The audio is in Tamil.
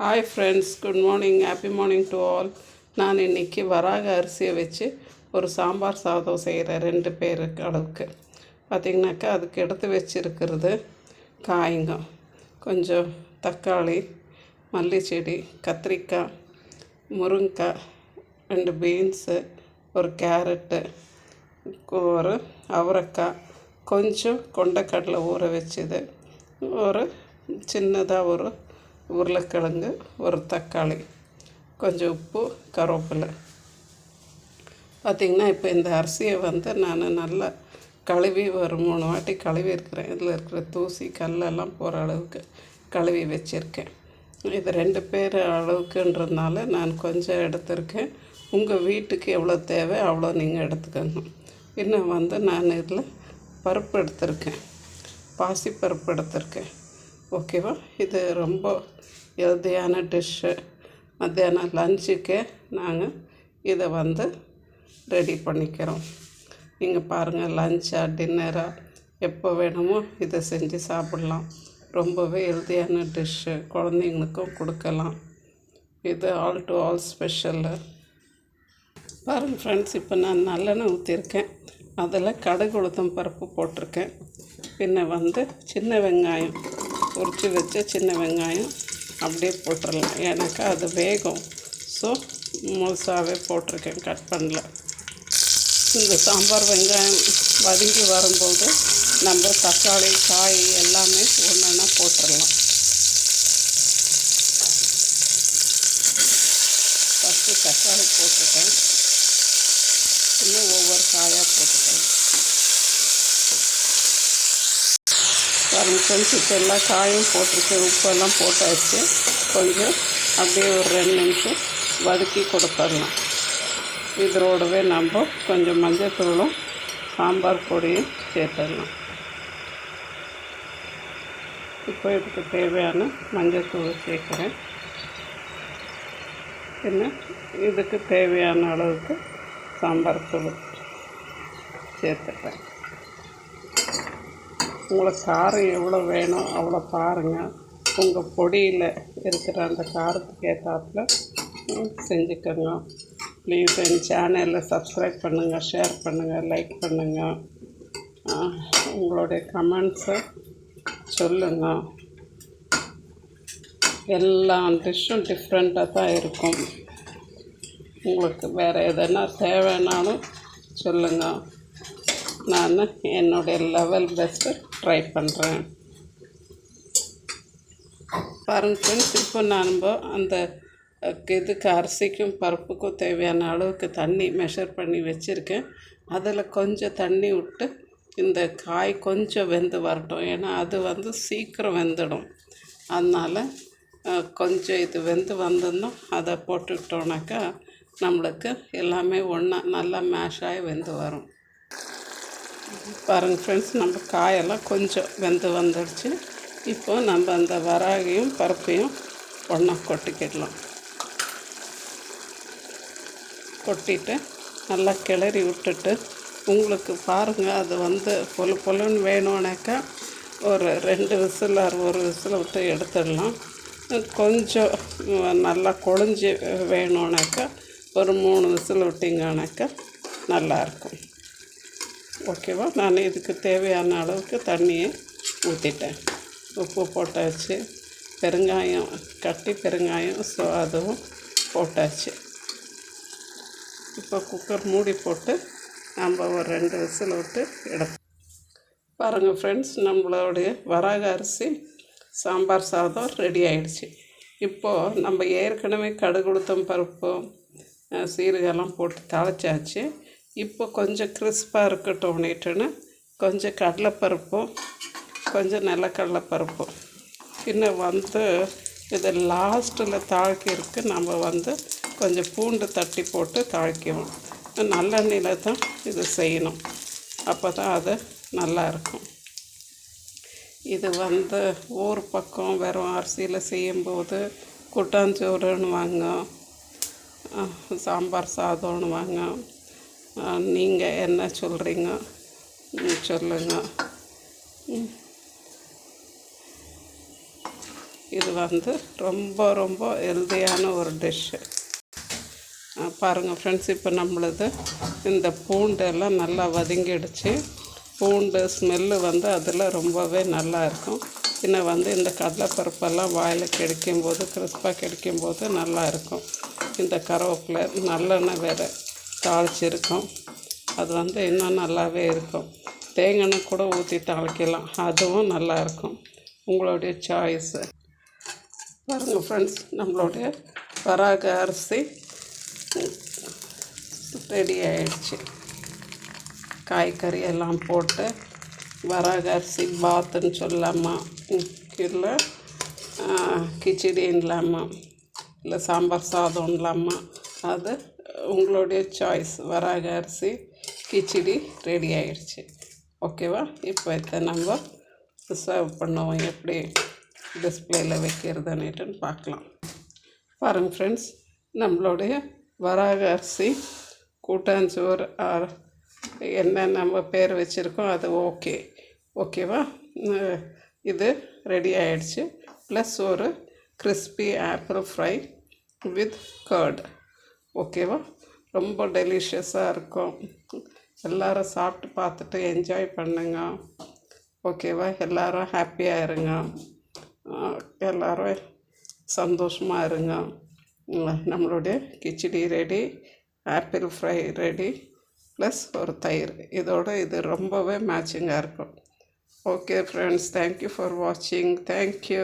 Hi friends, good morning, happy morning to all. நான் இன்றைக்கி வராக அரிசியை வச்சு ஒரு சாம்பார் சாதம் செய்கிறேன் 2 பேருக்கு அளவுக்கு. பார்த்திங்கனாக்கா அதுக்கு எடுத்து வச்சுருக்கிறது காய்ங்க, கொஞ்சம் தக்காளி, மல்லிச்செடி, கத்திரிக்காய், முருங்கைக்காய், 2 பீன்ஸு, ஒரு கேரட்டு, ஒரு அவரைக்காய், கொஞ்சம் கொண்டைக்கடலை ஊற வச்சது, ஒரு சின்னதாக ஒரு உருளைக்கிழங்கு, ஒரு தக்காளி, கொஞ்சம் உப்பு, கருவேப்பிலை. பார்த்திங்கன்னா இப்போ இந்த அரிசியை நான் நல்லா கழுவி ஒரு 3 வாட்டி கழுவி இருக்கிறேன். இதில் இருக்கிற தூசி கல்லெல்லாம் போகிற அளவுக்கு கழுவி வச்சுருக்கேன். இது 2 பேர் அளவுக்குன்றதுனால நான் கொஞ்சம் எடுத்திருக்கேன். உங்கள் வீட்டுக்கு எவ்வளோ தேவை அவ்வளோ நீங்கள் எடுத்துக்கோங்க. இன்னும் நான் இதில் பருப்பு எடுத்திருக்கேன், பாசிப்பருப்பு எடுத்திருக்கேன். ஓகேவா? இது ரொம்ப ஹெல்தியான டிஷ்ஷு. மத்தியானம் லஞ்சுக்கே நாங்கள் இதை ரெடி பண்ணிக்கிறோம். நீங்கள் பாருங்கள், லஞ்சா டின்னராக எப்போ வேணுமோ இதை செஞ்சு சாப்பிட்லாம். ரொம்பவே ஹெல்தியான டிஷ்ஷு, குழந்தைங்களுக்கும் கொடுக்கலாம். இது ஆல் டு ஆல் ஸ்பெஷலு. பாருங்கள் ஃப்ரெண்ட்ஸ், இப்போ நான் நல்லெண்ணெய் ஊற்றிருக்கேன். அதில் கடுகு உளுத்தம் பருப்பு போட்டிருக்கேன். பின்ன சின்ன வெங்காயம், உரித்து வச்ச சின்ன வெங்காயம் அப்படியே போட்டுடலாம். எனக்கு அது வேகும். ஸோ முழுசாகவே போட்டிருக்கேன், கட் பண்ணல. இந்த சாம்பார் வெங்காயம் வதங்கி வரும்போது நம்ம தக்காளி, காய் எல்லாமே ஒன்றா போட்டுடலாம். ஃபஸ்ட்டு தக்காளி போட்டுட்டேன், இன்னும் ஒவ்வொரு காயாக போட்டுட்டேன். ஃப்ரெண்ட்ஸ், இப்போ எல்லா காயும் போட்டிருக்கேன், உப்பெல்லாம் போட்டாச்சு. கொஞ்சம் அப்படியே ஒரு 2 நிமிஷம் வதக்கி கொடுத்துடலாம். இதோடவே நம்ம கொஞ்சம் மஞ்சள்தூளும் சாம்பார் பொடியும் சேர்த்துடலாம். இப்போ இதுக்கு தேவையான மஞ்சள்தூள் சேர்க்குறேன். பின்ன இதுக்கு தேவையான அளவுக்கு சாம்பார் தூள் சேர்த்துக்கிறேன். உங்களுக்கு காரம் எவ்வளோ வேணும் அவ்வளோ பாருங்கள். உங்கள் பொடியில் இருக்கிற அந்த காரத்துக்கு ஏற்றாப்புல செஞ்சுக்கோங்க. ப்ளீஸ் என் சேனலில் சப்ஸ்கிரைப் பண்ணுங்கள், ஷேர் பண்ணுங்கள், லைக் பண்ணுங்கள். உங்களுடைய கமெண்ட்ஸை சொல்லுங்கள். எல்லா டிஷ்ஷும் டிஃப்ரெண்ட்டாக தான் இருக்கும். உங்களுக்கு வேறு எதனா தேவைன்னாலும் சொல்லுங்கள். நான் என்னுடைய லெவல் பெஸ்ட்டு ட்ரை பண்ணுறேன். பாருங்கள் ஃப்ரெண்ட்ஸ், இப்போ நம்ம அந்த இதுக்கு அரிசிக்கும் பருப்புக்கும் தேவையான அளவுக்கு தண்ணி மெஷர் பண்ணி வச்சுருக்கேன். அதில் கொஞ்சம் தண்ணி விட்டு இந்த காய் கொஞ்சம் வெந்து வரட்டும். ஏன்னா அது சீக்கிரம் வெந்துடும். அதனால் கொஞ்சம் இது வெந்து வந்ததுன்னா அதை போட்டுக்கிட்டோன்னாக்கா நம்மளுக்கு எல்லாமே ஒன்றா நல்லா மேஷ் ஆகி வெந்து வரும். பாருங்கள் ஃப்ரெண்ட்ஸ், நம்ம காயெல்லாம் கொஞ்சம் வெந்து வந்துடுச்சு. இப்போது நம்ம அந்த வராகையும் பருப்பையும் ஒன்றா கொட்டிக்கிடலாம். கொட்டிட்டு நல்லா கிளறி விட்டுட்டு, உங்களுக்கு பாருங்கள் அது பொழு பொழுன்னு வேணும்னாக்கா ஒரு 2 விசில் 1 விசில் விட்டு எடுத்துடலாம். கொஞ்சம் நல்லா கொழிஞ்சி வேணும்னாக்கா ஒரு 3 விசில் விட்டிங்கனாக்கா நல்லாயிருக்கும். ஓகேவா? நான் இதுக்கு தேவையான அளவுக்கு தண்ணியை ஊற்றிட்டேன். உப்பு போட்டாச்சு, பெருங்காயம், கட்டி பெருங்காயம், ஸோ அதுவும் போட்டாச்சு. இப்போ குக்கர் மூடி போட்டு நம்ம ஒரு 2 விசில் விட்டு எடுப்போம். பாருங்கள் ஃப்ரெண்ட்ஸ், நம்மளுடைய வராக அரிசி சாம்பார் சாதம் ரெடி ஆகிடுச்சு. இப்போது நம்ம ஏற்கனவே கடுகு உளுத்தம் பருப்பு, சீரகெல்லாம் போட்டு தாளிச்சாச்சு. இப்போ கொஞ்சம் கிறிஸ்பாக இருக்கட்டும்னுட்டுன்னு கொஞ்சம் கடலைப்பருப்பும் கொஞ்சம் நிலக்கடலைப்பருப்பும் இன்னும் இது லாஸ்ட்டில் தாளிக்கிறதுக்கு நம்ம கொஞ்சம் பூண்டு தட்டி போட்டு தாளிக்கணும். நல்லெண்ணெயில் தான் இது செய்யணும், அப்போ தான் அது நல்லாயிருக்கும். இது ஊர் பக்கம் வெறும் அரிசியில் செய்யும்போது கூட்டாஞ்சோறுன்னு வாங்க, சாம்பார் சாதம்னு வாங்க. நீங்கள் என்ன சொல்கிறீங்க சொல்லுங்கள். இது வந்து ரொம்ப ரொம்ப ஹெல்தியான ஒரு டிஷ்ஷு. பாருங்கள் ஃப்ரெண்ட்ஸ், இப்போ நம்மளது இந்த பூண்டெல்லாம் நல்லா வதங்கிடுச்சு. பூண்டு ஸ்மெல்லு வந்து அதில் ரொம்பவே நல்லா இருக்கும். இன்னும் வந்து இந்த கடலைப்பருப்பெல்லாம் வாயில் கிடைக்கும்போது, கிறிஸ்பாக கிடைக்கும்போது நல்லா இருக்கும். இந்த கருவேப்பிலை நல்லெண்ணெய் வேறு தாளிச்சிருக்கோம், அது வந்து இன்னும் நல்லாவே இருக்கும். தேங்காய் கூட ஊற்றி தாளிக்கலாம், அதுவும் நல்லாயிருக்கும். உங்களுடைய சாய்ஸு. பாருங்கள் ஃப்ரெண்ட்ஸ், நம்மளுடைய வராக அரிசி ரெடி ஆகிடுச்சு. காய்கறி எல்லாம் போட்டு வராக அரிசி பாத்துன்னு சொல்லலாமா, இல்லை கிச்சடின்லாமா, இல்லை சாம்பார் சாதம்லாமா, அது உங்களுடைய சாய்ஸ். வராக அரிசி கிச்சடி ரெடி ஆகிடுச்சு. ஓகேவா? இப்போ இதை நம்ம சர்வ் பண்ணுவோம், எப்படி டிஸ்பிளேயில் வைக்கிறதுன்னுட்டுன்னு பார்க்கலாம். பாருங்கள் ஃப்ரெண்ட்ஸ், நம்மளுடைய வராக அரிசி கூட்டாஞ்சோறு என்ன நம்ம பேர் வச்சுருக்கோம் அது ஓகேவா? இது ரெடி ஆகிடுச்சு. ப்ளஸ் ஒரு crispy apple fry with curd. ஓகேவா? ரொம்ப டெலிஷியஸாக இருக்கும். எல்லோரும் சாப்பிட்டு பார்த்துட்டு என்ஜாய் பண்ணுங்க. ஓகேவா? எல்லோரும் ஹாப்பியாக இருங்க, எல்லோரும் சந்தோஷமாக இருங்க. நம்மளுடைய khichdi ready, apple fry ready, plus ஒரு தயிர். இதோட இது ரொம்பவே மேட்சிங்காக இருக்கும். ஓகே ஃப்ரெண்ட்ஸ், தேங்க்யூ ஃபார் வாட்சிங். தேங்க்யூ.